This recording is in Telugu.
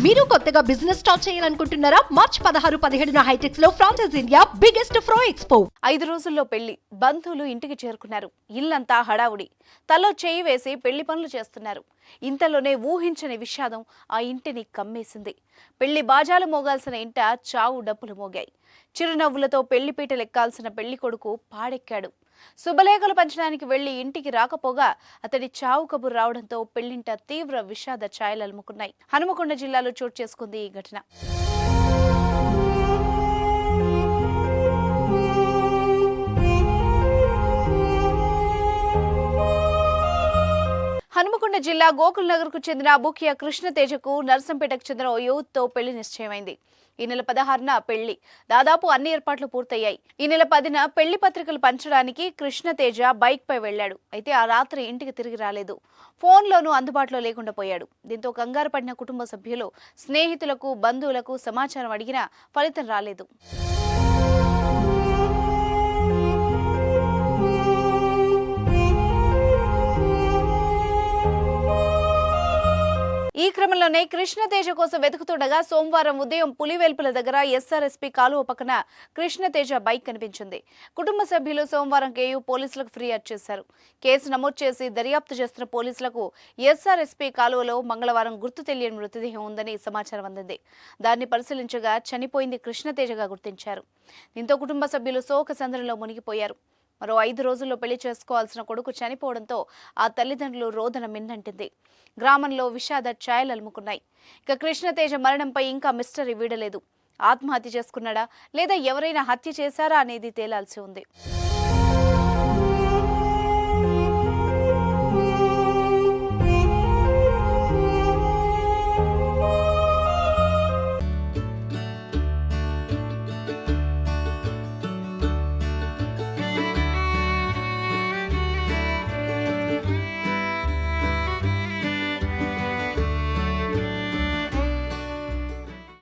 మీరు కొత్తగా బిజినెస్ స్టార్ట్ చేయాలనుకుంటున్నారా? మార్చ్ 16-17 హైటెక్స్ లో ఫ్రాన్సెస్ ఇండియా బిగ్గెస్ట్ ఫ్రో ఎక్స్పో. 5 రోజుల్లో పెళ్లి. బంధువులు ఇంటికి చేరుకున్నారు. ఇల్లంతా హడావుడి. తలో చేయి వేసి పెళ్లి పనులు చేస్తున్నారు. ఇంతలోనే ఊహించని విషాదం ఆ ఇంటిని కమ్మేసింది. పెళ్లి బాజాలు మోగాల్సిన ఇంట చావు డప్పులు మోగాయి. చిరునవ్వులతో పెళ్లిపీట లెక్కాల్సిన పెళ్లి కొడుకు పాడెక్కాడు. శుభలేఖలు పంచడానికి వెళ్లి ఇంటికి రాకపోగా అతడి చావు కబురు రావడంతో పెళ్లింట తీవ్ర విషాద ఛాయలు అలుముకున్నాయి. హనుమకొండ జిల్లాలో చోటు చేసుకుంది ఈ ఘటన. హనుమకొండ జిల్లా గోకుల్ నగర్ కు చెందిన బుకియా కృష్ణతేజకు నర్సంపేటకు చెందిన ఓ యువతితో పెళ్లి నిశ్చయమైంది. ఈ నెల 16న పెళ్లి. దాదాపు అన్ని ఏర్పాట్లు పూర్తయ్యాయి. ఈ నెల 10న పెళ్లి పత్రికలు పంచడానికి కృష్ణతేజ బైక్ పై వెళ్లాడు. అయితే ఆ రాత్రి ఇంటికి తిరిగి రాలేదు. ఫోన్లోనూ అందుబాటులో లేకుండా పోయాడు. దీంతో కంగారు పడిన కుటుంబ సభ్యులు స్నేహితులకు, బంధువులకు సమాచారం అడిగినా ఫలితం రాలేదు. ఈ క్రమంలోనే కృష్ణతేజ కోసం వెతుకుతుండగా సోమవారం ఉదయం పులివెల్పుల దగ్గర ఎస్ఆర్ఎస్పీ కాలువ పక్కన కృష్ణతేజ బైక్ కనిపించింది. కుటుంబ సభ్యులు సోమవారం కేయూ పోలీసులకు ఫిర్యాదు చేశారు. కేసు నమోదు చేసి దర్యాప్తు చేస్తున్న పోలీసులకు ఎస్ఆర్ఎస్పీ కాలువలో మంగళవారం గుర్తు తెలియని మృతదేహం ఉందని సమాచారం అందింది. దాన్ని పరిశీలించగా చనిపోయింది కృష్ణతేజగా గుర్తించారు. దీంతో కుటుంబ సభ్యులు శోక సంద్రంలో మునిగిపోయారు. మరో 5 రోజుల్లో పెళ్లి చేసుకోవాల్సిన కొడుకు చనిపోవడంతో ఆ తల్లిదండ్రులు రోదన మిన్నంటింది. గ్రామంలో విషాద ఛాయలు అలుముకున్నాయి. ఇక కృష్ణతేజ మరణంపై ఇంకా మిస్టరీ వీడలేదు. ఆత్మహత్య చేసుకున్నాడా లేదా ఎవరైనా హత్య చేశారా అనేది తేలాల్సి ఉంది.